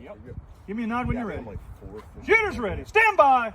Yep. Give me a nod when you're ready. Like Shooter's ready. Stand by.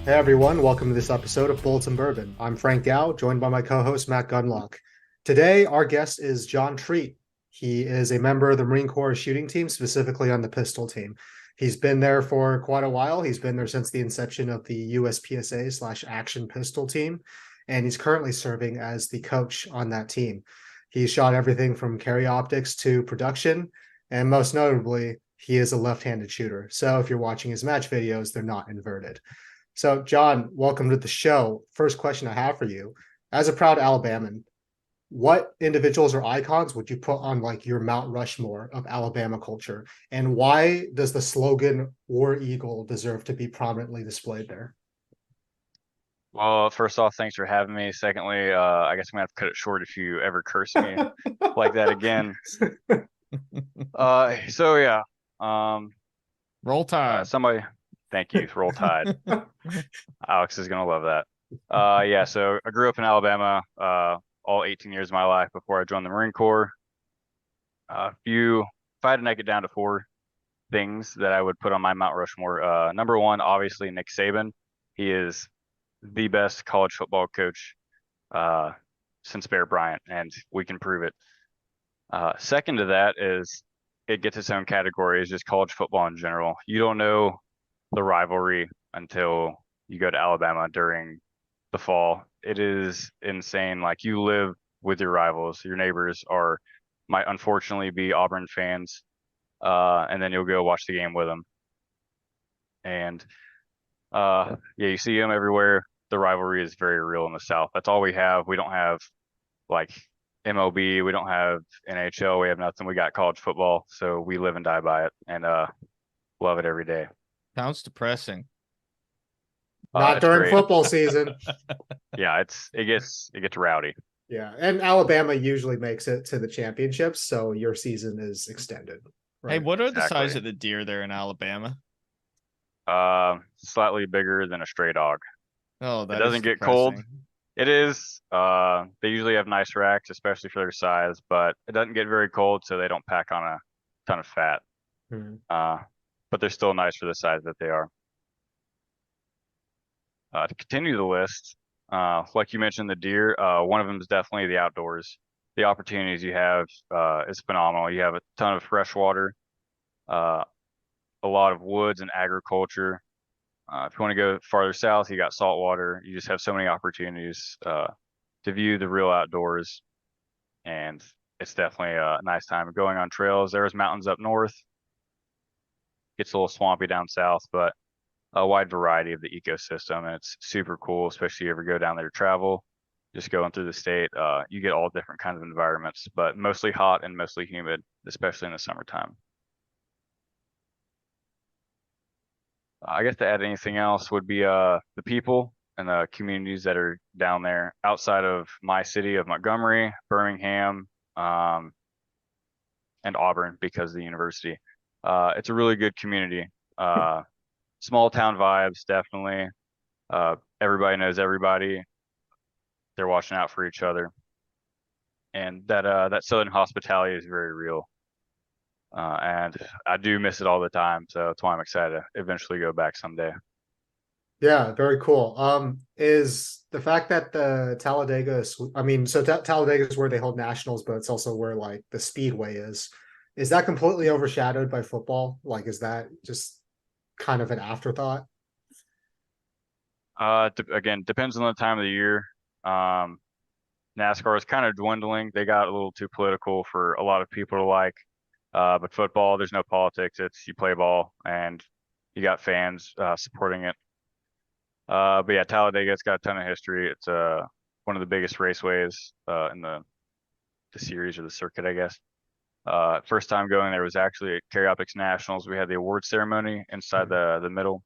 Hey everyone, welcome to this episode of Bullets and Bourbon. I'm Frank Dow, joined by my co-host Matt Gunlock. Today, our guest is John Treat. He is a member of the Marine Corps shooting team, specifically on the pistol team. He's been there for quite a while. He's been there since the inception of the USPSA/Action Pistol Team, and he's currently serving as the coach on that team. He's shot everything from carry optics to production, and most notably, he is a left-handed shooter. So if you're watching his match videos, they're not inverted. So, John, welcome to the show. First question I have for you. As a proud Alabaman, what individuals or icons would you put on like your Mount Rushmore of Alabama culture? And why does the slogan War Eagle deserve to be prominently displayed there? Well, first off, thanks for having me. Secondly, I guess I'm gonna have to cut it short if you ever curse me like that again. Roll Tide. Thank you. Roll Tide. Alex is gonna love that. So I grew up in Alabama all 18 years of my life before I joined the Marine Corps. If I had to make it down to four things that I would put on my Mount Rushmore, number one, obviously Nick Saban. He is the best college football coach since Bear Bryant, and we can prove it. Second to that is it gets its own category, is just college football in general. You don't know the rivalry until you go to Alabama during the fall. It is insane. Like, you live with your rivals. Your neighbors might unfortunately be Auburn fans, and then you'll go watch the game with them. And you see them everywhere. The rivalry is very real in the South. That's all we have. We don't have like MLB. We don't have NHL. We have nothing. We got college football. So we live and die by it, and love it every day. Sounds depressing. Not during great. football season. Yeah, it gets rowdy. Yeah, and Alabama usually makes it to the championships, so your season is extended. Hey, what are the Exactly. size of the deer there in Alabama? Slightly bigger than a stray dog. Oh, that It doesn't is get cold. depressing. It is. They usually have nice racks, especially for their size, but it doesn't get very cold, so they don't pack on a ton of fat. But they're still nice for the size that they are. To continue the list, like you mentioned, the deer, one of them is definitely the outdoors. The opportunities you have is phenomenal. You have a ton of fresh water, a lot of woods and agriculture. If you want to go farther south, you got salt water. You just have so many opportunities to view the real outdoors, and it's definitely a nice time going on trails. There's mountains up north. Gets a little swampy down south, but a wide variety of the ecosystem, and it's super cool, especially if you ever go down there to travel. Just going through the state, you get all different kinds of environments, but mostly hot and mostly humid, especially in the summertime. I guess to add anything else would be the people and the communities that are down there outside of my city of Montgomery, Birmingham, and Auburn, because of the university. It's a really good community. Small town vibes, definitely. Everybody knows everybody. They're watching out for each other, and that Southern hospitality is very real. And I do miss it all the time, so that's why I'm excited to eventually go back someday. Yeah, very cool. Is the fact that the Talladega, Talladega is where they hold nationals, but it's also where like the Speedway is. Is that completely overshadowed by football? Like, is that just kind of an afterthought? Again, depends on the time of the year. NASCAR is kind of dwindling. They got a little too political for a lot of people to like. But football, there's no politics. It's you play ball and you got fans supporting it. But yeah, Talladega's got a ton of history. It's one of the biggest raceways in the series or the circuit, I guess. First time going there was actually at Carry Optics Nationals. We had the award ceremony inside the middle,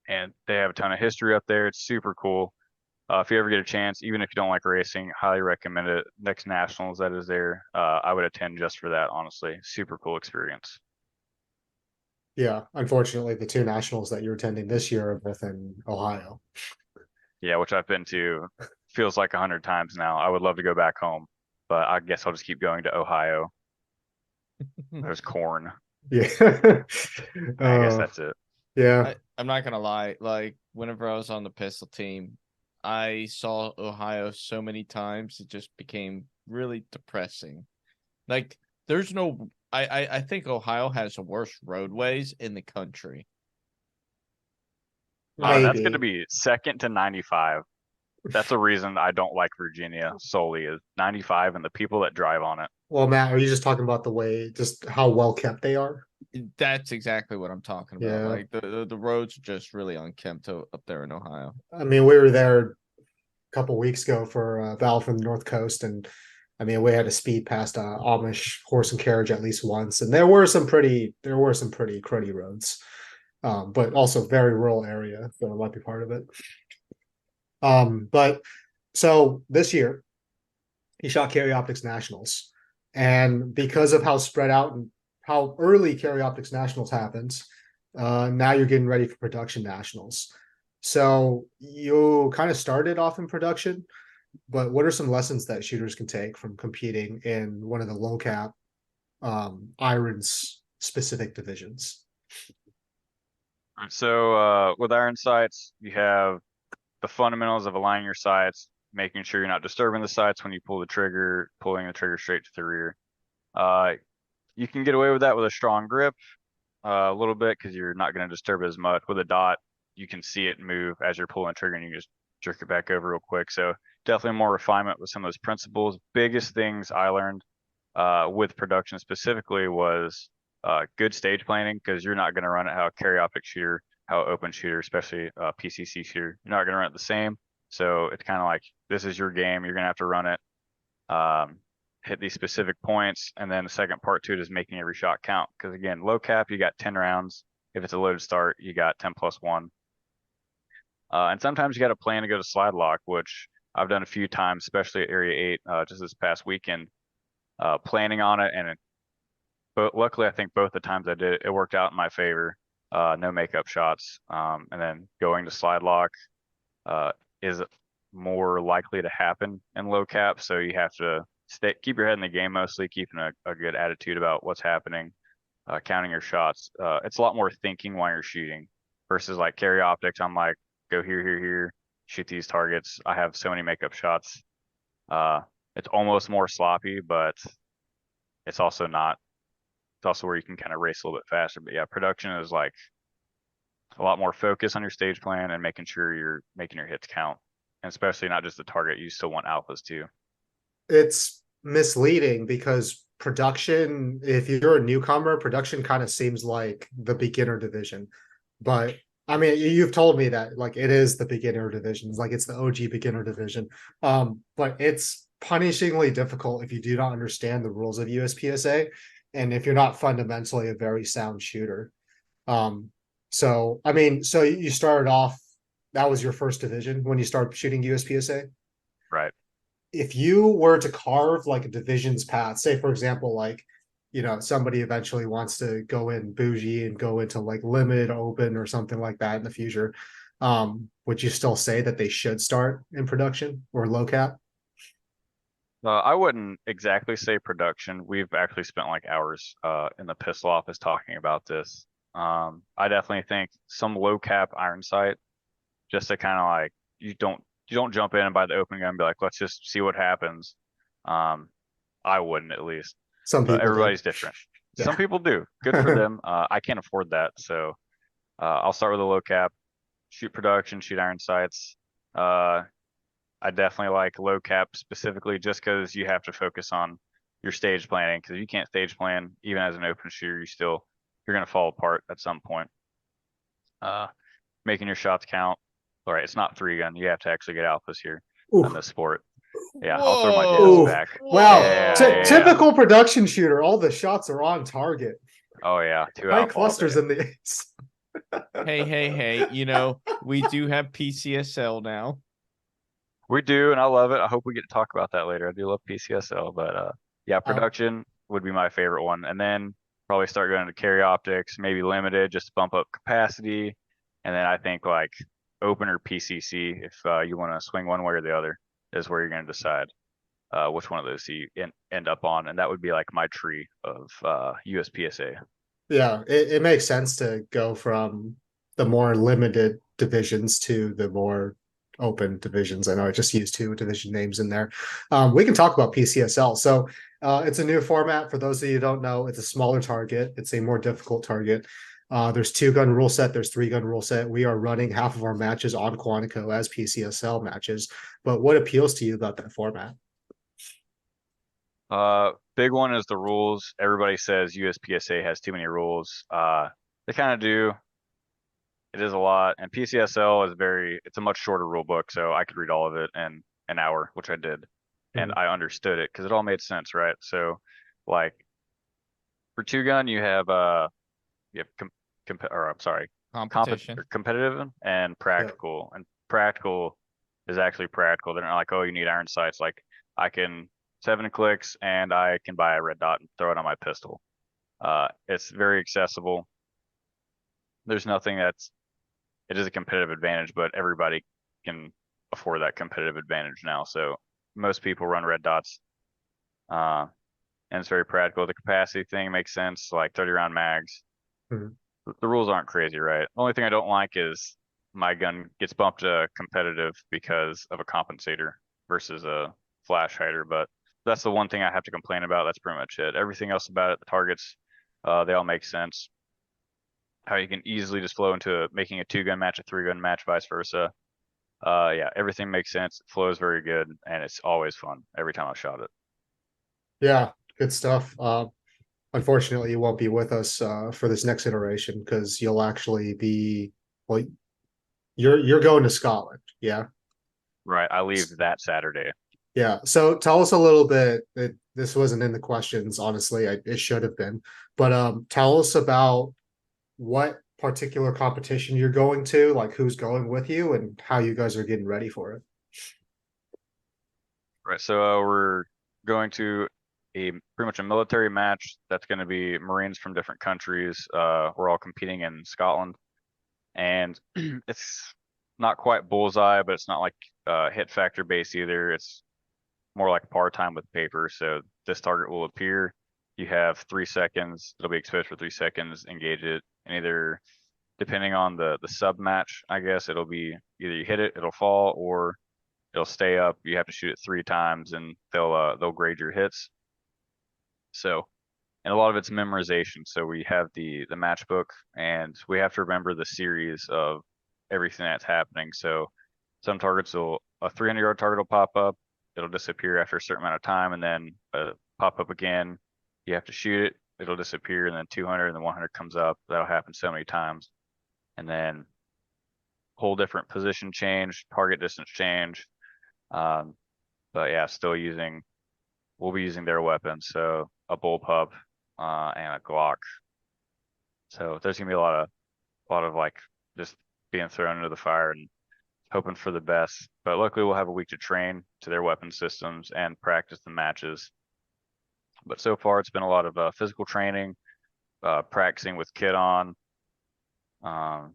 and they have a ton of history up there. It's super cool. If you ever get a chance, even if you don't like racing, highly recommend it. Next Nationals that is there, I would attend just for that. Honestly, super cool experience. Yeah, unfortunately, the two nationals that you're attending this year are both in Ohio. Yeah, which I've been to, feels like 100 times now. I would love to go back home, but I guess I'll just keep going to Ohio. There's corn. Yeah. I guess that's it. Yeah. I'm not gonna lie, like whenever I was on the pistol team, I saw Ohio so many times it just became really depressing. Like there's no I think Ohio has the worst roadways in the country. That's going to Maybe. be second to 95. That's a reason I don't like Virginia solely is 95 and the people that drive on it. Well, Matt, are you just talking about the way, just how well kept they are? That's exactly what I'm talking about. Yeah. Like the roads are just really unkempt up there in Ohio. I mean, we were there a couple weeks ago for Val from the North Coast, and I mean, we had to speed past Amish horse and carriage at least once, and there were some pretty cruddy roads, but also very rural area, so it might be part of it. But so this year he shot Carry Optics Nationals, and because of how spread out and how early Carry Optics Nationals happens, now you're getting ready for production nationals. So you kind of started off in production, but what are some lessons that shooters can take from competing in one of the low cap irons specific divisions? So with iron sights, you have the fundamentals of aligning your sights, making sure you're not disturbing the sights when you pull the trigger, pulling the trigger straight to the rear. You can get away with that with a strong grip a little bit because you're not going to disturb it as much. With a dot, you can see it move as you're pulling the trigger and you can just jerk it back over real quick. So definitely more refinement with some of those principles. Biggest things I learned with production specifically was good stage planning because you're not going to run it how a carry optic shooter, how open shooter, especially PCC shooter, you're not going to run it the same. So it's kind of like this is your game. You're going to have to run it, hit these specific points, and then the second part to it is making every shot count. Because again, low cap, you got 10 rounds. If it's a loaded start, you got 10 plus 1. And sometimes you got to plan to go to slide lock, which I've done a few times, especially at Area 8, just this past weekend, planning on it. But luckily, I think both the times I did it, it worked out in my favor. No makeup shots. And then going to slide lock is more likely to happen in low cap. So you have to keep your head in the game, mostly keeping a good attitude about what's happening, counting your shots. It's a lot more thinking while you're shooting versus like carry optics. I'm like, go here, shoot these targets. I have so many makeup shots. It's almost more sloppy, but it's also not. It's also where you can kind of race a little bit faster. But yeah, production is like a lot more focus on your stage plan and making sure you're making your hits count. And especially not just the target, you still want alphas too. It's misleading because production, if you're a newcomer, production kind of seems like the beginner division. But I mean, you've told me that like it is the beginner division, it's like it's the OG beginner division. But it's punishingly difficult if you do not understand the rules of USPSA and if you're not fundamentally a very sound shooter. So I mean, so you started off, that was your first division when you started shooting USPSA. Right. If you were to carve like a division's path, say for example, like somebody eventually wants to go in bougie and go into like limited open or something like that in the future, would you still say that they should start in production or low cap? I wouldn't exactly say production. We've actually spent like hours in the pistol office talking about this. I definitely think some low cap iron sight, just to kind of like you don't jump in and buy the open gun and be like, let's just see what happens. I wouldn't at least. Some But people do. everybody's different. Yeah. Some people do. Good for them. I can't afford that, so I'll start with a low cap, shoot production, shoot iron sights. I definitely like low cap specifically just because you have to focus on your stage planning. Because if you can't stage plan, even as an open shooter, you're gonna fall apart at some point. Making your shots count. All right, it's not 3-gun. You have to actually get alphas here Ooh. in this sport. Yeah, I'll throw my disc Ooh. back. Wow. Yeah, Ty- yeah. Typical production shooter. All the shots are on target. Oh yeah, 2 High alpha all clusters day. in the ace. Hey, you know, we do have PCSL now. We do, and I love it. I hope we get to talk about that later. I do love PCSL, but yeah, Oh. production would be my favorite one, and then probably start going to carry optics, maybe limited, just to bump up capacity, and then I think like open or PCC if you want to swing one way or the other is where you're going to decide which one of those you end up on, and that would be like my tree of USPSA. Yeah, it makes sense to go from the more limited divisions to the more open divisions. I know I just used 2 division names in there. We can talk about PCSL. So it's a new format. For those of you who don't know, it's a smaller target. It's a more difficult target. There's 2-gun rule set. There's 3-gun rule set. We are running half of our matches on Quantico as PCSL matches. But what appeals to you about that format? Big one is the rules. Everybody says USPSA has too many rules. They kind of do. It is a lot, and PCSL is it's a much shorter rule book, so I could read all of it in an hour, which I did, and I understood it because it all made sense, right? So, like for 2-gun, you have Competition. competitive and practical, and practical is actually practical. They're not like, oh, you need iron sights. Like I can 7 clicks and I can buy a red dot and throw it on my pistol. It's very accessible. There's nothing it is a competitive advantage, but everybody can afford that competitive advantage now. So most people run red dots, and it's very practical. The capacity thing makes sense, like 30 round mags. Mhm. The rules aren't crazy, right? The only thing I don't like is my gun gets bumped to competitive because of a compensator versus a flash hider, but that's the one thing I have to complain about. That's pretty much it. Everything else about it, the targets, they all make sense. How you can easily just flow into making a 2-gun match, a 3-gun match, vice versa. Yeah, everything makes sense. It flows very good, and it's always fun every time I shot it. Yeah, good stuff. Unfortunately, you won't be with us for this next iteration because you'll actually be well. You're going to Scotland, yeah. Right, I leave that Saturday. Yeah. So tell us a little bit. This wasn't in the questions, honestly. It should have been, but tell us about what particular competition you're going to, like who's going with you, and how you guys are getting ready for it. Right, so we're going to pretty much a military match. That's going to be Marines from different countries. We're all competing in Scotland, and it's not quite Bullseye, but it's not like hit factor based either. It's more like par time with paper. So this target will appear. You have 3 seconds. It'll be exposed for 3 seconds. Engage it, and either depending on the sub match, I guess it'll be either you hit it, it'll fall, or it'll stay up. You have to shoot it 3 times, and they'll grade your hits. So, and a lot of it's memorization. So we have the match book, and we have to remember the series of everything that's happening. So some targets a 300-yard target will pop up. It'll disappear after a certain amount of time, and then pop up again. You have to shoot it. It'll disappear, and then 200, and then 100 comes up. That'll happen so many times, and then whole different position change, target distance change. But yeah, we'll be using their weapons, so a bullpup and a Glock. So there's gonna be a lot of like just being thrown into the fire and hoping for the best. But luckily we'll have a week to train to their weapon systems and practice the matches. But so far it's been a lot of physical training, practicing with kit on, and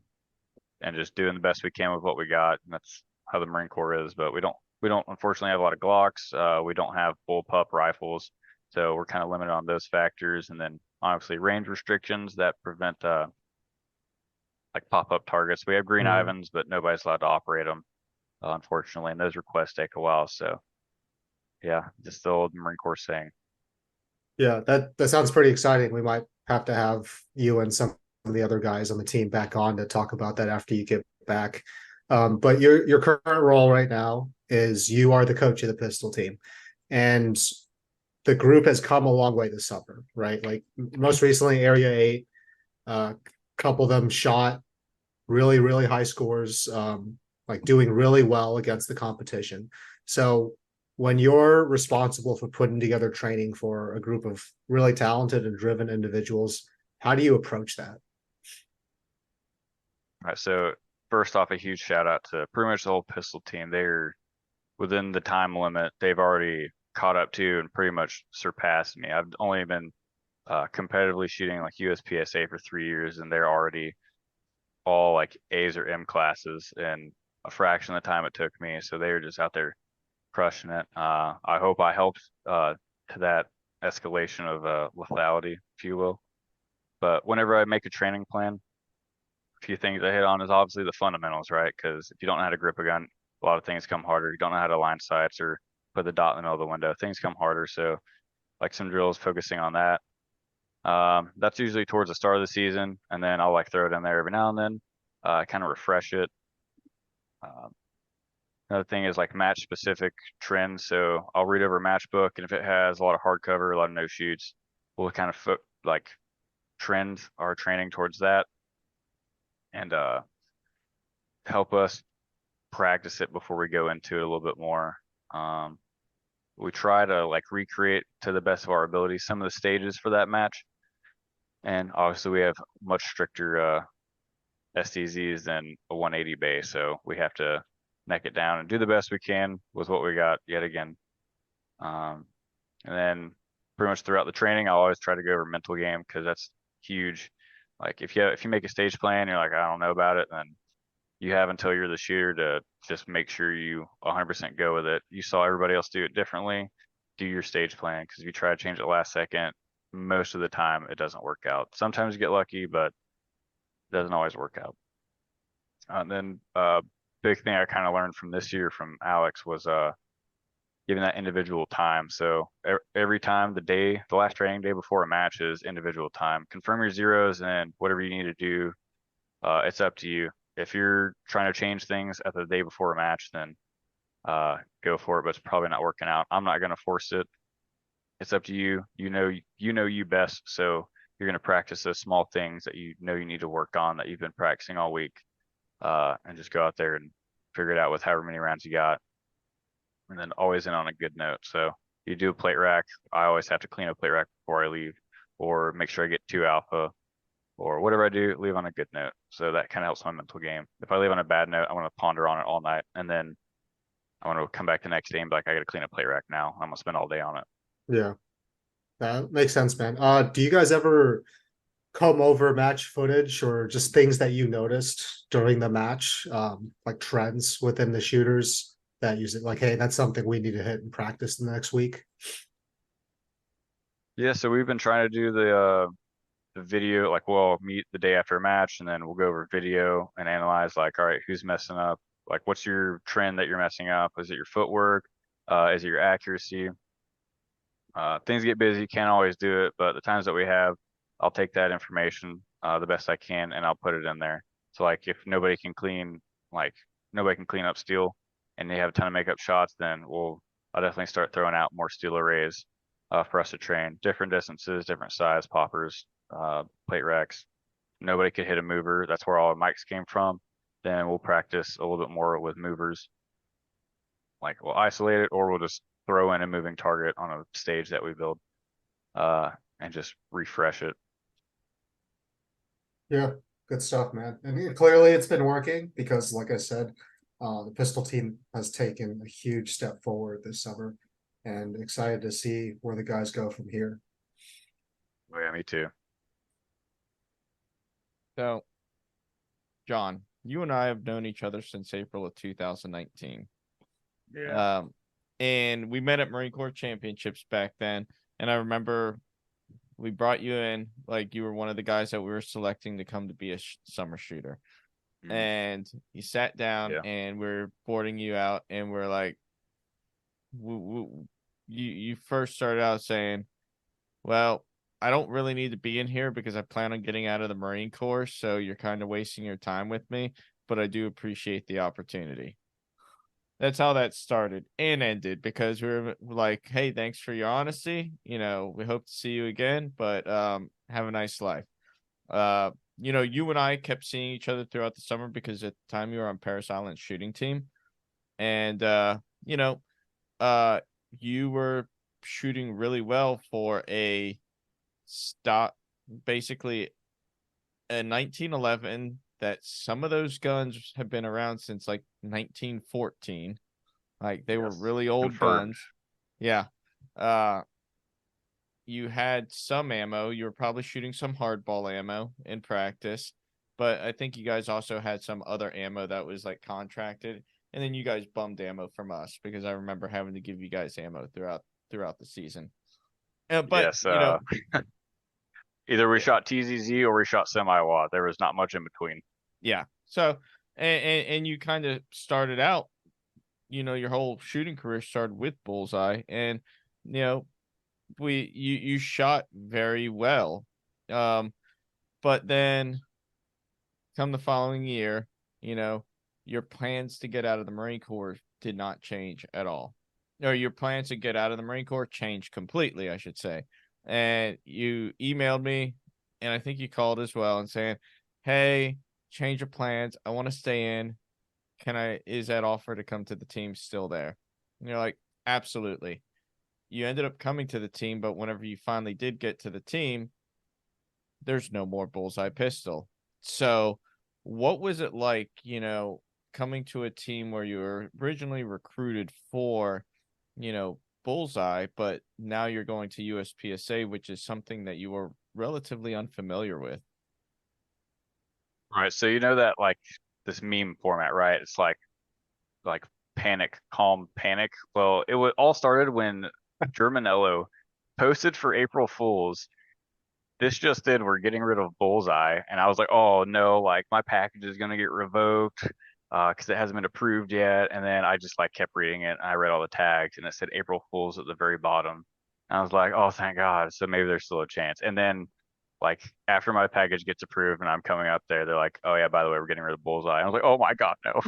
just doing the best we can with what we got. And that's how the Marine Corps is. But we don't unfortunately have a lot of Glocks. We don't have bullpup rifles, so we're kind of limited on those factors. And then obviously range restrictions that prevent like pop-up targets. We have green Ivans, but nobody's allowed to operate them, unfortunately, and those requests take a while. So yeah, just the old Marine Corps saying. Yeah, that sounds pretty exciting. We might have to have you and some of the other guys on the team back on to talk about that after you get back. But your current role right now is you are the coach of the pistol team, and the group has come a long way this summer, right? Like most recently, Area 8, a couple of them shot really, really high scores. like doing really well against the competition. So when you're responsible for putting together training for a group of really talented and driven individuals, how do you approach that? All right, so first off, a huge shout out to pretty much the whole pistol team. They're within the time limit. They've already caught up to and pretty much surpassed me. I've only been competitively shooting like USPSA for 3 years, and they're already all like A's or M classes in a fraction of the time it took me. So they're just out there crushing it. I hope I helped to that escalation of lethality, if you will. But whenever I make a training plan, a few things I hit on is obviously the fundamentals, right? Because if you don't know how to grip a gun, a lot of things come harder. You don't know how to line sights or put the dot in the middle of the window. Things come harder. So like some drills focusing on that. That's usually towards the start of the season, and then I'll like throw it in there every now and then, kind of refresh it. Another thing is like match specific trends. So I'll read over a match book, and if it has a lot of hardcover, a lot of no shoots, we'll kind of like trend our training towards that, and help us practice it before we go into it a little bit more. We try to like recreate to the best of our ability some of the stages for that match. And obviously we have much stricter STZs than a 180 base, so we have to neck it down and do the best we can with what we got yet again. And then pretty much throughout the training, I'll always try to go over mental game, because that's huge. Like if you make a stage plan, you're like, I don't know about it, then you have until you're the shooter to just make sure you 100% go with it. You saw everybody else do it differently. Do your stage plan, because if you try to change it last second, most of the time it doesn't work out. Sometimes you get lucky, but it doesn't always work out. And then big thing I kind of learned from this year from Alex was giving that individual time. So every time the last training day before a match is individual time. Confirm your zeros, and whatever you need to do, it's up to you. If you're trying to change things at the day before a match, then go for it, but it's probably not working out. I'm not going to force it. It's up to you. You know you best. So you're going to practice those small things that you know you need to work on that you've been practicing all week, and just go out there and figure it out with however many rounds you got. And then always end on a good note. So you do a plate rack. I always have to clean a plate rack before I leave, or make sure I get 2 alpha, or whatever I do, leave on a good note. So that kind of helps my mental game. If I leave on a bad note, I'm going to ponder on it all night, and then I want to come back the next day and be like, I got to clean a plate rack now. I'm going to spend all day on it. Yeah, that makes sense, man. Do you guys ever come over match footage or just things that you noticed during the match, like trends within the shooters that use it? Like, hey, that's something we need to hit and practice the next week. Yeah, so we've been trying to do the video, like we'll meet the day after a match, and then we'll go over video and analyze like, all right, who's messing up? Like, what's your trend that you're messing up? Is it your footwork? Is it your accuracy? Things get busy, can't always do it, but the times that we have, I'll take that information the best I can, and I'll put it in there. So like if nobody can clean up steel, and they have a ton of makeup shots, then I'll definitely start throwing out more steel arrays for us to train. Different distances, different size poppers, plate racks. Nobody could hit a mover. That's where all the mics came from. Then we'll practice a little bit more with movers. Like we'll isolate it, or we'll just throw in a moving target on a stage that we build, and just refresh it. Yeah, good stuff, man. And clearly it's been working, because like I said, the pistol team has taken a huge step forward this summer, and excited to see where the guys go from here. Oh, yeah, me too. So, John, you and I have known each other since April of 2019. Yeah. And we met at Marine Corps Championships back then. And I remember we brought you in, like you were one of the guys that we were selecting to come to be a summer shooter. Mhm. And you sat down, Yeah. and we're boarding you out, and we're like, you first started out saying, well, I don't really need to be in here because I plan on getting out of the Marine Corps, so you're kind of wasting your time with me, but I do appreciate the opportunity. That's how that started and ended, because we were like, hey, thanks for your honesty. We hope to see you again, but have a nice life. you and I kept seeing each other throughout the summer because at the time you were on Paris Island's shooting team. And, you were shooting really well for a stop, basically a 1911 that some of those guns have been around since like 1914. Like they were Yes, really old confirmed. guns. Yeah. You had some ammo. You were probably shooting some hardball ammo in practice, but I think you guys also had some other ammo that was like contracted, and then you guys bummed ammo from us because I remember having to give you guys ammo throughout the season. But Yes, either we yeah, shot TZZ or we shot semi-wad. There was not much in between. yeah. So and you kind of started out, your whole shooting career started with Bullseye, and you know you shot very well. But then come the following year, your plans to get out of the Marine Corps did not change at all. Or your plans to get out of the Marine Corps changed completely, I should say. And you emailed me, and I think you called as well and saying, "Hey, change of plans. I want to stay in. Is that offer to come to the team still there?" And you're like, "Absolutely." You ended up coming to the team, but whenever you finally did get to the team, there's no more Bullseye pistol. So, what was it like, coming to a team where you were originally recruited for, Bullseye, but now you're going to USPSA, which is something that you were relatively unfamiliar with? Right. So you know that like this meme format, right? It's like panic, calm, panic. Well, all started when Germanello posted for April Fools. This just did. We're getting rid of Bullseye, and I was like, oh no, like my package is gonna get revoked because it hasn't been approved yet. And then I just like kept reading it, and I read all the tags, and it said April Fools at the very bottom. And I was like, oh thank God. So maybe there's still a chance. And then like after my package gets approved and I'm coming up there, they're like, oh yeah, by the way, we're getting rid of Bullseye. And I was like, oh my God, no.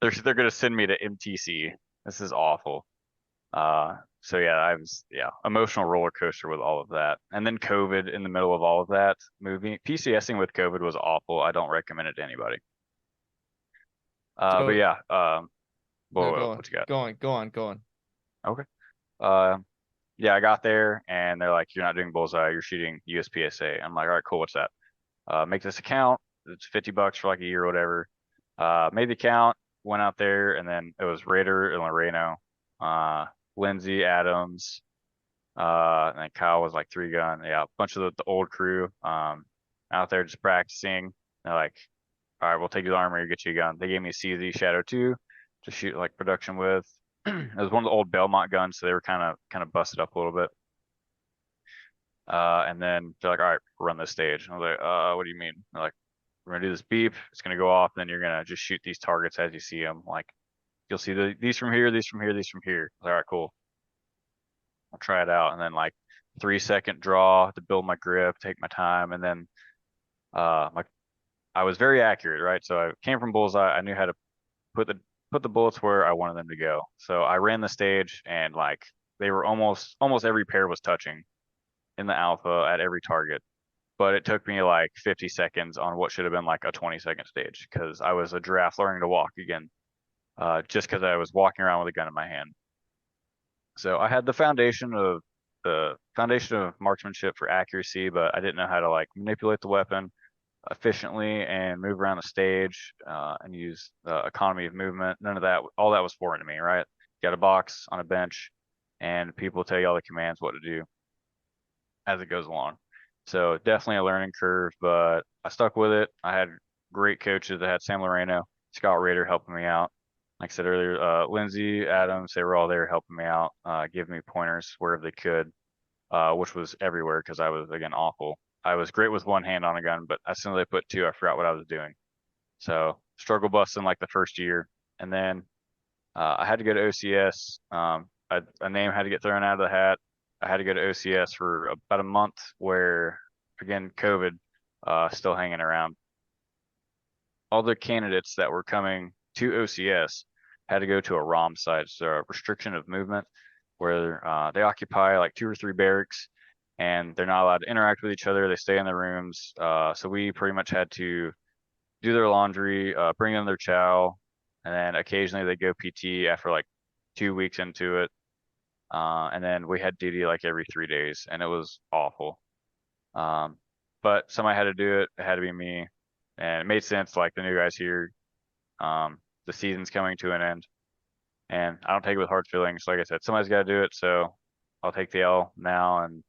They're gonna send me to MTC. This is awful. So yeah, I was emotional roller coaster with all of that, and then COVID in the middle of all of that. Moving PCSing with COVID was awful. I don't recommend it to anybody. But So, yeah, no, go on, what you got? go on. Okay. Uh, yeah, I got there and they're like, you're not doing Bullseye, you're shooting USPSA. I'm like, all right, cool. What's that? Make this account. It's $50 for like a year or whatever. Made the account, went out there, and then it was Raider and Loreno, Lindsay Adams, and then Kyle was like 3-gun. Yeah, a bunch of the old crew, out there just practicing. They're like, all right, we'll take your armor, get you a gun. They gave me a CZ Shadow 2 to shoot like production with. It was one of the old Belmont guns, so they were kind of busted up a little bit. And then they're like, all right, run this stage. And I was like, what do you mean? They're like, we're gonna do this beep. It's gonna go off. And then you're gonna just shoot these targets as you see them. Like you'll see these from here, these from here, these from here. All right, cool. I'll try it out. And then like 3-second draw to build my grip, take my time, and then my I was very accurate, right? So I came from Bullseye. I knew how to put the bullets where I wanted them to go. So I ran the stage and like they were almost every pair was touching in the alpha at every target. But it took me like 50 seconds on what should have been like a 20-second stage because I was a giraffe learning to walk again, just because I was walking around with a gun in my hand. So I had the foundation of marksmanship for accuracy, but I didn't know how to like manipulate the weapon efficiently and move around the stage and use the economy of movement. None of that, all that was foreign to me, right? You got a box on a bench, and people tell you all the commands what to do as it goes along. So definitely a learning curve, but I stuck with it. I had great coaches. I had Sam Loreno, Scott Rader helping me out. Like I said earlier, Lindsay, Adams, they were all there helping me out, giving me pointers wherever they could, which was everywhere because I was, again, awful. I was great with one hand on a gun, but as soon as I put two, I forgot what I was doing. So struggle busting like the first year. And then I had to go to OCS. A name had to get thrown out of the hat. I had to go to OCS for about a month where, again, COVID still hanging around. All the candidates that were coming to OCS had to go to a ROM site, so a restriction of movement, where they occupy like 2 or 3 barracks, and they're not allowed to interact with each other. They stay in their rooms. So we pretty much had to do their laundry, bring them their chow, and then occasionally they go PT after like 2 weeks into it. And then we had duty like every 3 days, and it was awful. But somebody had to do it. It had to be me, and it made sense. Like the new guys here, the season's coming to an end, and I don't take it with hard feelings. Like I said, somebody's got to do it, so I'll take the L now. And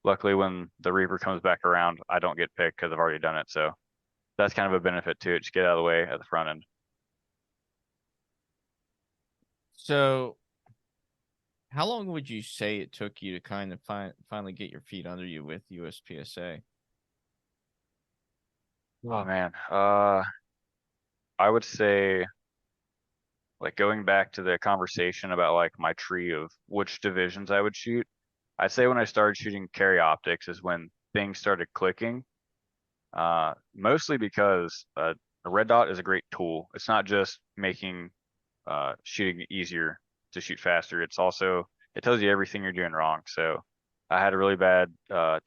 luckily, when the Reaper comes back around, I don't get picked because I've already done it. So that's kind of a benefit to it. Just get out of the way at the front end. So, how long would you say it took you to kind of finally get your feet under you with USPSA? Oh man, I would say, like, going back to the conversation about like my tree of which divisions I would shoot, I'd say when I started shooting carry optics is when things started clicking. Mostly because a red dot is a great tool. It's not just making shooting easier to shoot faster. It's also, it tells you everything you're doing wrong. So I had a really bad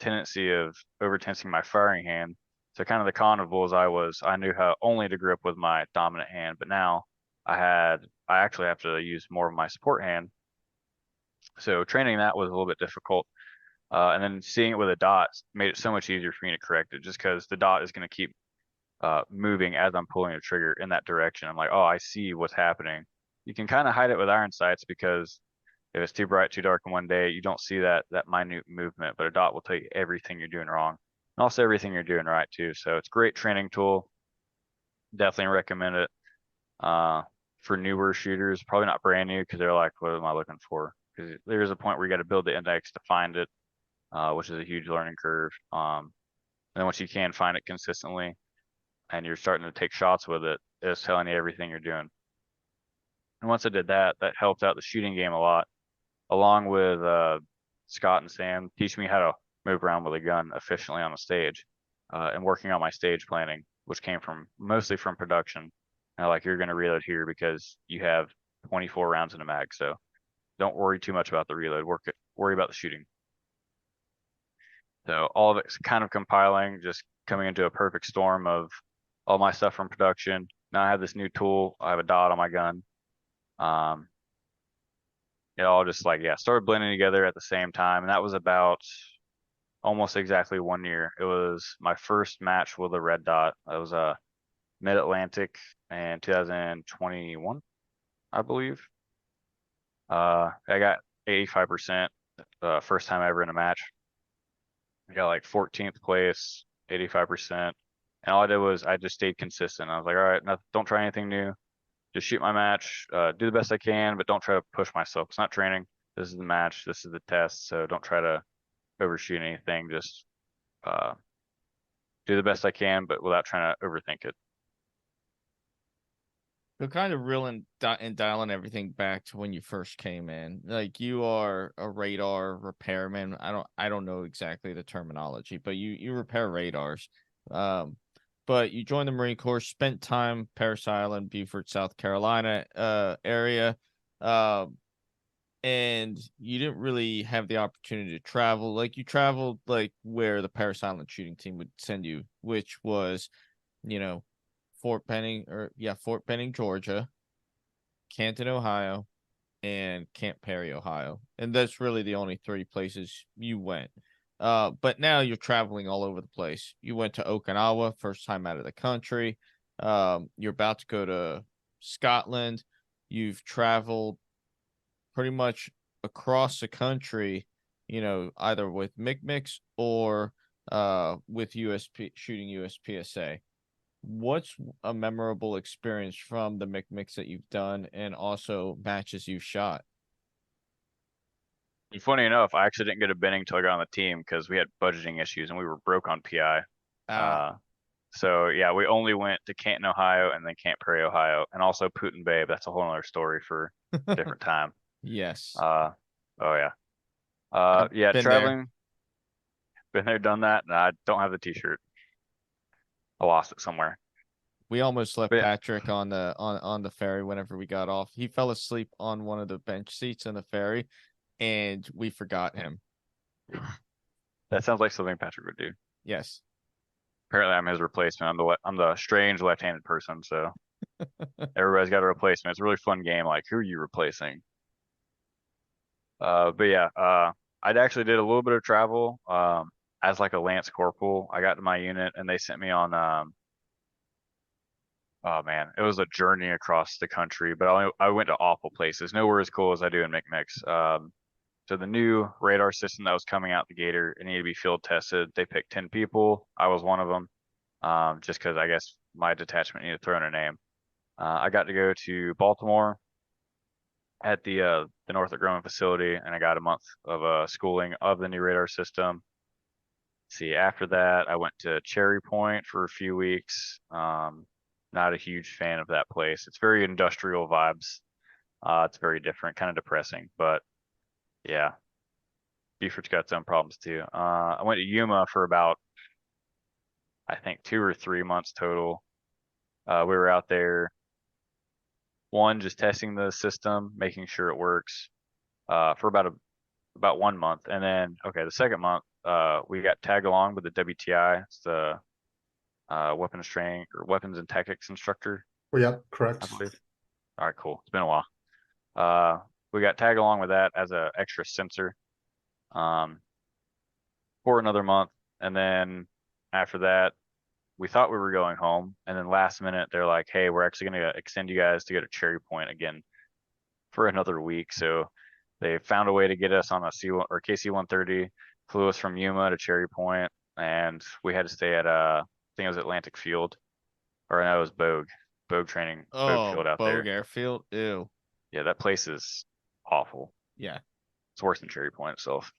tendency of over tensing my firing hand. So kind of the con of Bullseye was I knew how only to grip with my dominant hand, but now I actually have to use more of my support hand. So training that was a little bit difficult. And then seeing it with a dot made it so much easier for me to correct it, just because the dot is going to keep moving as I'm pulling the trigger in that direction. I'm like, oh, I see what's happening. You can kind of hide it with iron sights because if it's too bright, too dark in one day, you don't see that minute movement. But a dot will tell you everything you're doing wrong, and also everything you're doing right too. So it's a great training tool. Definitely recommend it. For newer shooters, probably not brand new because they're like, what am I looking for? Because there's a point where you got to build the index to find it, which is a huge learning curve. And then once you can find it consistently and you're starting to take shots with it, it's telling you everything you're doing. And once I did that, that helped out the shooting game a lot, along with Scott and Sam teaching me how to move around with a gun efficiently on the stage, and working on my stage planning, which came from mostly from production. Like, you're going to reload here because you have 24 rounds in a mag, so don't worry too much about the reload. Worry about the shooting. So all of it's kind of compiling, just coming into a perfect storm of all my stuff from production. Now I have this new tool. I have a dot on my gun. It all just started blending together at the same time. And that was about almost exactly 1 year. It was my first match with a red dot. It was a Mid-Atlantic in 2021, I believe. I got 85%, first time ever in a match. I got like 14th place, 85%. And all I did was I just stayed consistent. I was like, all right, don't try anything new. Just shoot my match, do the best I can, but don't try to push myself. It's not training. This is the match. This is the test. So don't try to overshoot anything. Just do the best I can, but without trying to overthink it. So kind of reeling and dialing everything back to when you first came in. Like, you are a radar repairman. I don't know exactly the terminology, but you repair radars. But you joined the Marine Corps, spent time Parris Island, Beaufort, South Carolina area. And you didn't really have the opportunity to travel. Like, you traveled like where the Parris Island shooting team would send you, which was, Fort Benning, Georgia, Canton, Ohio, and Camp Perry, Ohio. And that's really the only 3 places you went. But now you're traveling all over the place. You went to Okinawa, first time out of the country. You're about to go to Scotland. You've traveled pretty much across the country, either with MICMICs or with shooting USPSA. What's a memorable experience from the MICMICs that you've done and also matches you've shot? And funny enough, I actually didn't get a binning until I got on the team because we had budgeting issues and we were broke on PI. So yeah, we only went to Canton, Ohio, and then Camp Perry, Ohio, and also Putin Bay. But that's a whole other story for a different time. Yes. Oh yeah. Yeah, been traveling. Been there, done that. And I don't have the T-shirt. I lost it somewhere. We almost left But yeah. Patrick on the ferry whenever we got off. He fell asleep on one of the bench seats in the ferry, and we forgot him. That sounds like something Patrick would do. Yes. Apparently, I'm his replacement. I'm the strange left-handed person, so everybody's got a replacement. It's a really fun game. Like, who are you replacing? But yeah, I actually did a little bit of travel. As like a Lance Corporal, I got to my unit and they sent me on oh man, it was a journey across the country, but I went to awful places. Nowhere as cool as I do in McMix. So the new radar system that was coming out the gator, it needed to be field tested. They picked 10 people. I was one of them. Just because I guess my detachment needed to throw in a name. I got to go to Baltimore at the Northrop Grumman facility, and I got a month of schooling of the new radar system. See, after that, I went to Cherry Point for a few weeks. Not a huge fan of that place. It's very industrial vibes. It's very different, kind of depressing, but yeah, Beaufort's got its own problems too. I went to Yuma for about, I think, 2 or 3 months total. We were out there, one, just testing the system, making sure it works, for about 1 month, and then okay, the second month, we got tagged along with the WTI. It's the weapons training or weapons and tactics instructor, Well, yeah, I correct. believe. All right, cool. It's been a while. We got tagged along with that as a extra sensor, um, for another month, and then after that, we thought we were going home, and then last minute they're like, "Hey, we're actually going to extend you guys to go to Cherry Point again for another week." So they found a way to get us on a C1 or KC-130, flew us from Yuma to Cherry Point, and we had to stay at I think it was Atlantic Field, or no, it was Bogue training, Bogue Oh, Field out Bogue there. Airfield. Ew. Yeah, that place is awful. Yeah. It's worse than Cherry Point itself.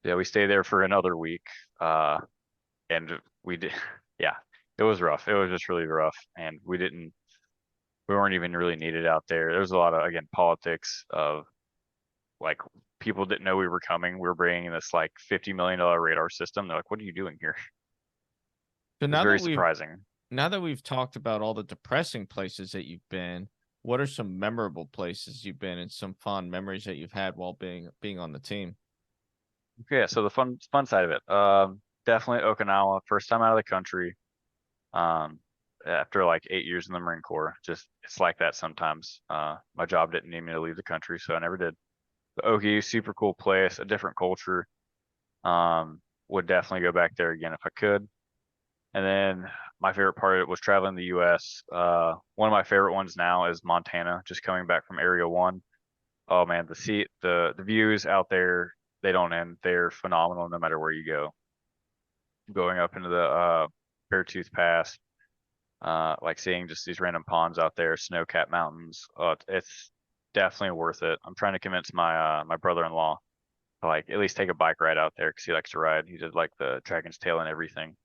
Yeah, we stayed there for another week, and we did. Yeah, it was rough. It was just really rough, and we weren't even really needed out there. There was a lot of, again, politics of like people didn't know we were coming. We were bringing this like $50 million radar system. They're like, "What are you doing here?" So It's very surprising. now that we've talked about all the depressing places that you've been, what are some memorable places you've been and some fond memories that you've had while being on the team? Okay, so the fun side of it, definitely Okinawa. First time out of the country. Um, After like 8 years in the Marine Corps, just it's like that sometimes. My job didn't need me to leave the country, so I never did. But Oki, super cool place, a different culture. Would definitely go back there again if I could. And then my favorite part of it was traveling the U.S. One of my favorite ones now is Montana. Just coming back from Area 1. Oh man, the views out there, they don't end. They're phenomenal no matter where you go. Going up into the Beartooth Pass, like seeing just these random ponds out there, snow-capped mountains. It's definitely worth it. I'm trying to convince my brother-in-law to like at least take a bike ride out there because he likes to ride. He did like the Dragon's Tail and everything.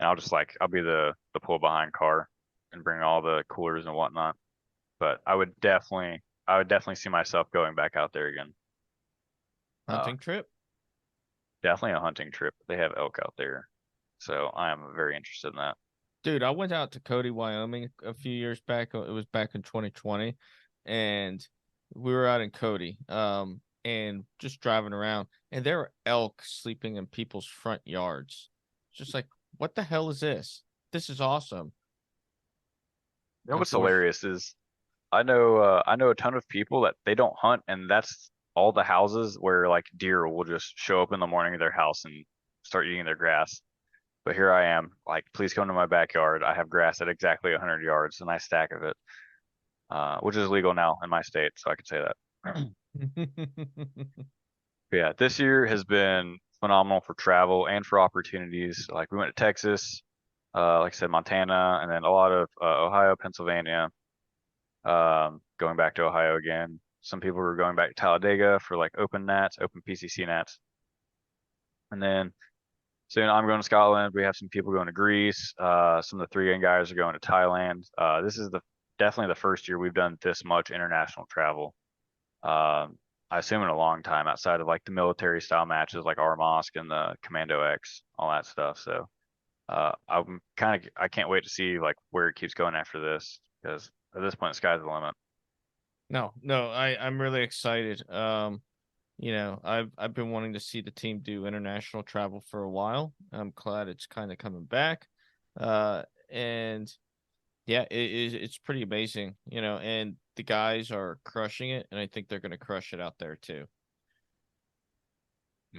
And I'll be the pull behind car and bring all the coolers and whatnot. But I would definitely see myself going back out there again. Hunting trip? Definitely a hunting trip. They have elk out there, so I am very interested in that. Dude, I went out to Cody, Wyoming a few years back. It was back in 2020, and we were out in Cody, and just driving around, and there were elk sleeping in people's front yards. Just like, what the hell is this? This is awesome. You know what's Unfortunately, hilarious is I know a ton of people that they don't hunt, and that's all the houses where like deer will just show up in the morning of their house and start eating their grass. But here I am, like, please come to my backyard. I have grass at exactly 100 yards, a nice stack of it, which is legal now in my state, so I can say that. Yeah, this year has been phenomenal for travel and for opportunities. Like we went to Texas, like I said, Montana, and then a lot of Ohio, Pennsylvania. Going back to Ohio again. Some people were going back to Talladega for like open nats, open PCC nats. And then soon I'm going to Scotland. We have some people going to Greece. Some of the 3 Gun guys are going to Thailand. This is definitely the first year we've done this much international travel. I assume in a long time outside of like the military style matches like Armask and the Commando X, all that stuff. So I can't wait to see like where it keeps going after this because at this point the sky's the limit. No, I'm really excited. I've been wanting to see the team do international travel for a while. I'm glad it's kind of coming back. And yeah, it's pretty amazing, and the guys are crushing it, and I think they're going to crush it out there too.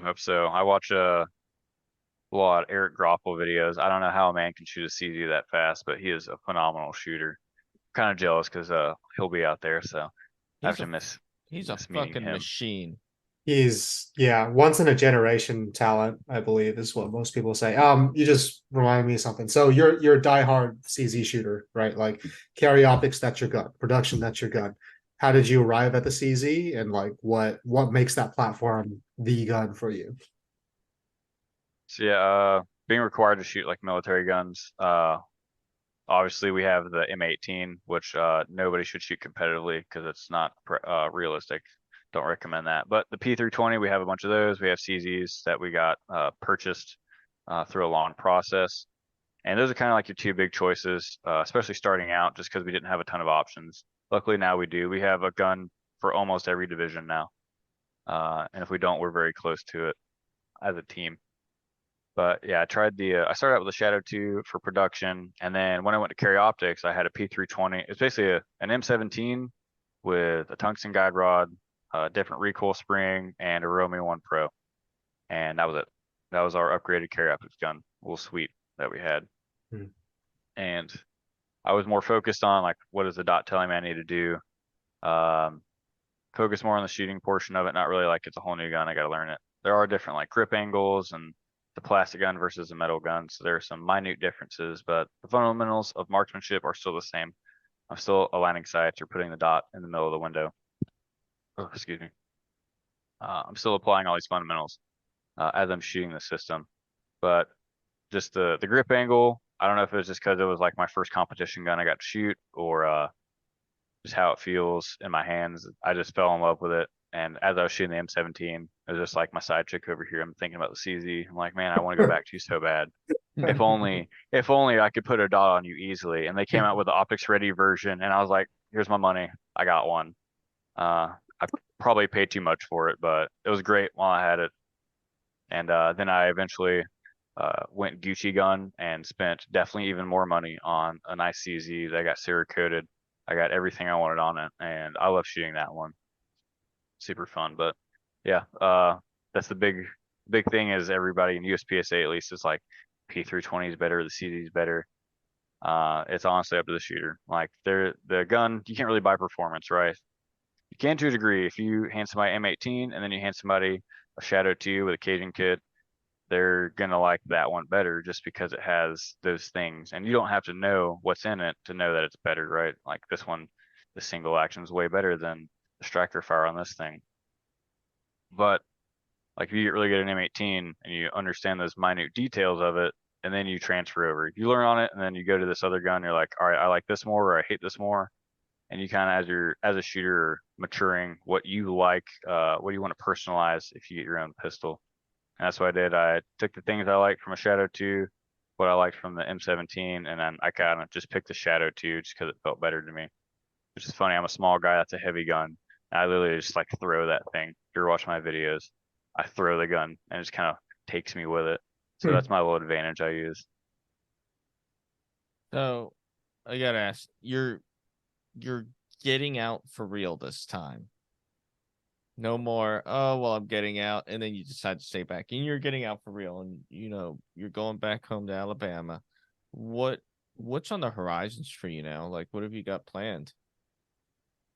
I hope so. I watch a lot of Eric Groppel videos. I don't know how a man can shoot a CZ that fast, but he is a phenomenal shooter. Kind of jealous because he'll be out there, so I have He's to a he's a miss meeting fucking him. machine. He's once in a generation talent, I believe, is what most people say. You just remind me of something. So you're a diehard CZ shooter, right? Like carry optics, that's your gun. Production, that's your gun. How did you arrive at the CZ, and like what makes that platform the gun for you? So yeah, being required to shoot like military guns. Obviously we have the M18, which nobody should shoot competitively because it's not realistic. Don't recommend that. But the P320, we have a bunch of those. We have CZs that we got purchased through a long process. And those are kind of like your two big choices, especially starting out, just because we didn't have a ton of options. Luckily now we do. We have a gun for almost every division now. And if we don't, we're very close to it as a team. But yeah, I started out with a Shadow 2 for production. And then when I went to carry optics, I had a P320. It's basically an M17 with a tungsten guide rod, a different recoil spring, and a Romeo 1 Pro. And that was it. That was our upgraded carry optics gun, little suite that we had. Hmm. And I was more focused on like, what is the dot telling me I need to do? Focus more on the shooting portion of it, not really like it's a whole new gun. I got to learn it. There are different like grip angles and the plastic gun versus the metal gun. So there are some minute differences, but the fundamentals of marksmanship are still the same. I'm still aligning sights or putting the dot in the middle of the window. Oh, excuse me. I'm still applying all these fundamentals as I'm shooting the system, but just the grip angle. I don't know if it was just because it was like my first competition gun I got to shoot, or just how it feels in my hands. I just fell in love with it. And as I was shooting the M17, it was just like my side chick over here. I'm thinking about the CZ. I'm like, man, I want to go back to you so bad. If only I could put a dot on you easily. And they came out with the optics ready version, and I was like, here's my money. I got one. I probably paid too much for it, but it was great while I had it. And then I eventually went Gucci gun and spent definitely even more money on a nice CZ that got Cerakoted. I got everything I wanted on it, and I love shooting that one. Super fun. But yeah, that's the big thing is everybody in USPSA at least is like P320 is better, the CZ is better. It's honestly up to the shooter. Like the gun, you can't really buy performance, right? You can to a degree. If you hand somebody M18 and then you hand somebody a Shadow 2 with a Cajun kit, they're gonna like that one better just because it has those things. And you don't have to know what's in it to know that it's better, right? Like this one, the single action is way better than the striker fire on this thing. But like if you get really good at M18 and you understand those minute details of it, and then you transfer over, you learn on it, and then you go to this other gun, you're like, all right, I like this more, or I hate this more. And you kind of, as a shooter, maturing what you like, what you want to personalize if you get your own pistol. And that's what I did. I took the things I liked from a Shadow 2, what I liked from the M17, and then I kind of just picked the Shadow 2 just because it felt better to me. Which is funny. I'm a small guy. That's a heavy gun. And I literally just like throw that thing. If you're watching my videos, I throw the gun and it just kind of takes me with it. So that's my little advantage I use. So I gotta ask, you're getting out for real this time. No more, oh well, I'm getting out, and then you decide to stay back, and you're getting out for real, and you're going back home to Alabama. What's on the horizons for you now? Like, what have you got planned?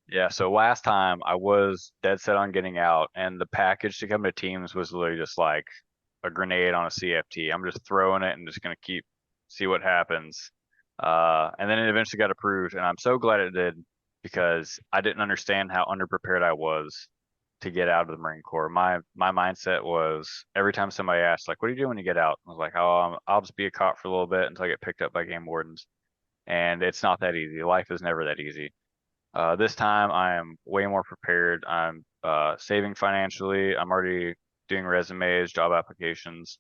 Yeah, so last time I was dead set on getting out, and the package to come to teams was literally just like a grenade on a CFT. I'm just throwing it and just gonna see what happens. And then it eventually got approved, and I'm so glad it did because I didn't understand how underprepared I was to get out of the Marine Corps. My mindset was every time somebody asked, like, what do you do when you get out? I was like, oh, I'll just be a cop for a little bit until I get picked up by game wardens. And it's not that easy. Life is never that easy. This time I am way more prepared. I'm saving financially. I'm already doing resumes, job applications.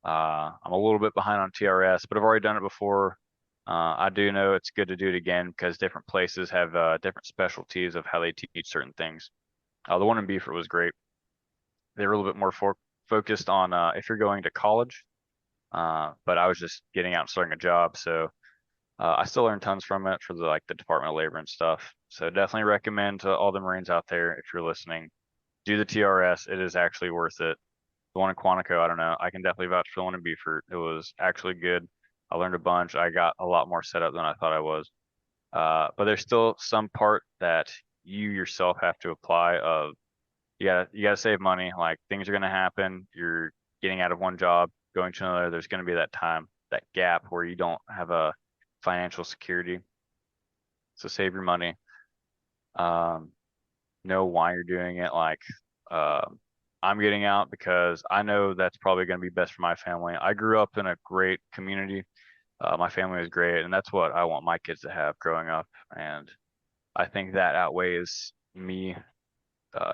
I'm a little bit behind on TRS, but I've already done it before. I do know it's good to do it again because different places have different specialties of how they teach certain things. The one in Beaufort was great. they were a little bit more focused on if you're going to college. But I was just getting out and starting a job, so I still learned tons from it for the Department of Labor and stuff. So definitely recommend to all the Marines out there, if you're listening, do the TRS. It is actually worth it. The one in Quantico, I don't know. I can definitely vouch for the one in Beaufort. It was actually good. I learned a bunch. I got a lot more set up than I thought I was. But there's still some part that you yourself have to apply of you gotta save money. Like things are gonna happen. You're getting out of one job, going to another. There's gonna be that time, that gap where you don't have a financial security. So save your money. Know why you're doing it. Like, I'm getting out because I know that's probably going to be best for my family. I grew up in a great community. My family was great, and that's what I want my kids to have growing up. And I think that outweighs me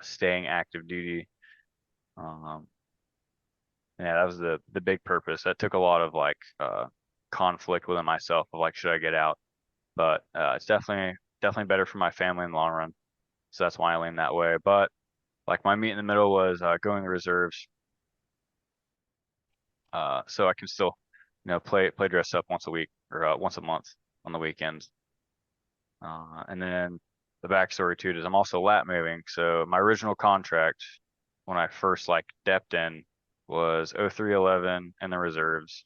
staying active duty. Um, yeah, that was the big purpose. That took a lot of conflict within myself of like, should I get out? But it's definitely better for my family in the long run. So that's why I lean that way. But like my meet in the middle was going to reserves. So I can still, play dress up once a week or once a month on the weekends. And then the backstory to it is I'm also lat moving. So my original contract when I first stepped in was 0311 in the reserves.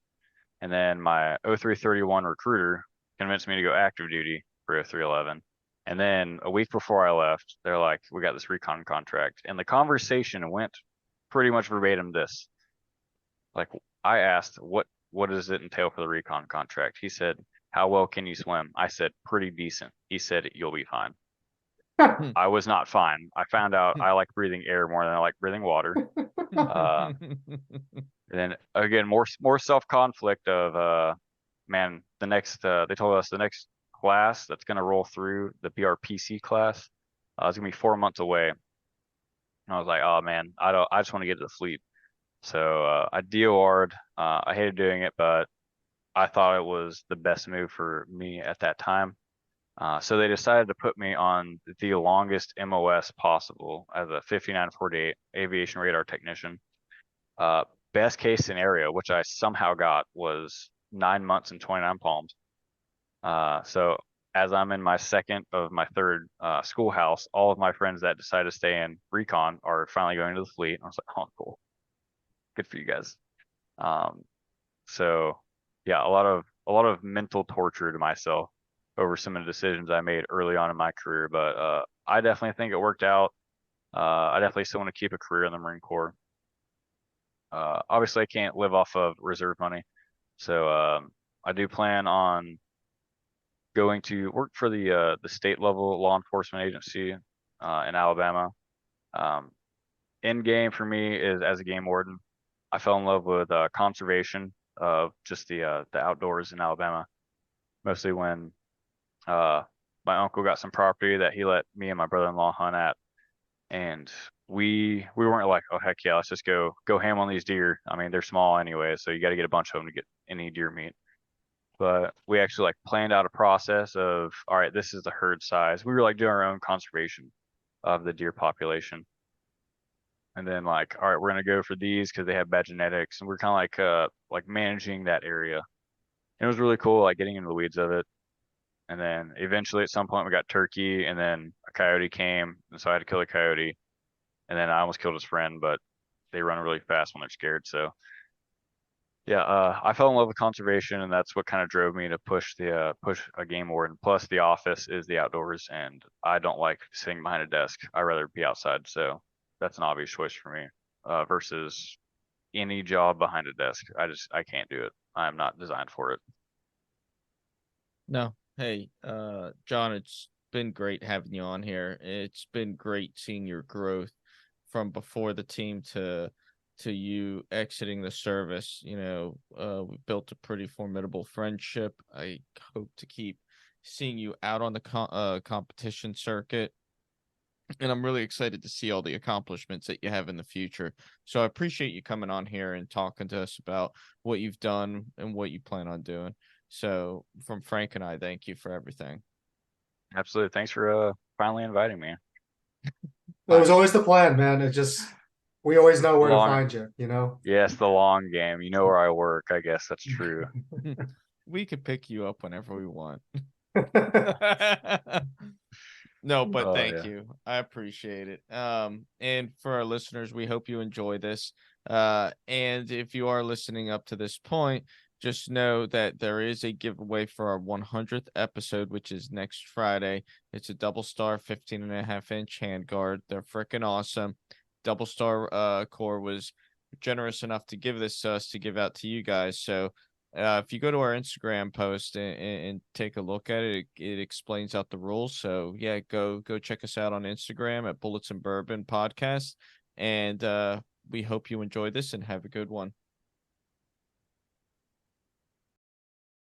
And then my 0331 recruiter convinced me to go active duty for 0311. And then a week before I left, they're like, we got this recon contract. And the conversation went pretty much verbatim this. Like I asked, what does it entail for the recon contract? He said, how well can you swim? I said, pretty decent. He said, you'll be fine. I was not fine. I found out I like breathing air more than I like breathing water. And then again, more self-conflict of man, they told us the next class that's going to roll through the BRPC class is going to be 4 months away. And I was like, oh man, I just want to get to the fleet. So I DOR'd. I hated doing it, but I thought it was the best move for me at that time. So they decided to put me on the longest MOS possible as a 5948 aviation radar technician. Best case scenario, which I somehow got, was 9 months and 29 palms. So as I'm in my second of my third schoolhouse, all of my friends that decided to stay in recon are finally going to the fleet. I was like, oh, cool. Good for you guys. So yeah, a lot of mental torture to myself over some of the decisions I made early on in my career, but I definitely think it worked out. I definitely still want to keep a career in the Marine Corps. Obviously I can't live off of reserve money. So I do plan on going to work for the state level law enforcement agency in Alabama. End game for me is as a game warden. I fell in love with conservation of just the outdoors in Alabama, mostly when my uncle got some property that he let me and my brother-in-law hunt at, and we weren't like, oh heck yeah, let's just go ham on these deer. I mean, they're small anyway, so you got to get a bunch of them to get any deer meat. But we actually planned out a process of, all right, this is the herd size. We were doing our own conservation of the deer population. And then all right, we're gonna go for these because they have bad genetics, and we're kind of like managing that area. And it was really cool, getting into the weeds of it. And then eventually at some point we got turkey, and then a coyote came, and so I had to kill a coyote. And then I almost killed his friend, but they run really fast when they're scared. So yeah, I fell in love with conservation, and that's what kind of drove me to push a game warden. Plus the office is the outdoors, and I don't like sitting behind a desk. I'd rather be outside. So that's an obvious choice for me versus any job behind a desk. I can't do it. I'm not designed for it. No. Hey, John, it's been great having you on here. It's been great seeing your growth from before the team to you exiting the service. We built a pretty formidable friendship. I hope to keep seeing you out on the competition circuit. And I'm really excited to see all the accomplishments that you have in the future. So I appreciate you coming on here and talking to us about what you've done and what you plan on doing. So from Frank and I, thank you for everything. Absolutely. Thanks for finally inviting me. That was always the plan, man. It just We always know where Long- to find you, you know? Yes, the long game. You know where I work. I guess that's true. We could pick you up whenever we want. No, but Oh, thank yeah. you. I appreciate it. And for our listeners, we hope you enjoy this. And if you are listening up to this point, just know that there is a giveaway for our 100th episode, which is next Friday. It's a double star 15.5-inch handguard. They're freaking awesome. Double Star Core was generous enough to give this to us to give out to you guys. So if you go to our Instagram post and take a look at it, it explains out the rules. So yeah, go check us out on Instagram at Bullets and Bourbon Podcast. And we hope you enjoy this and have a good one.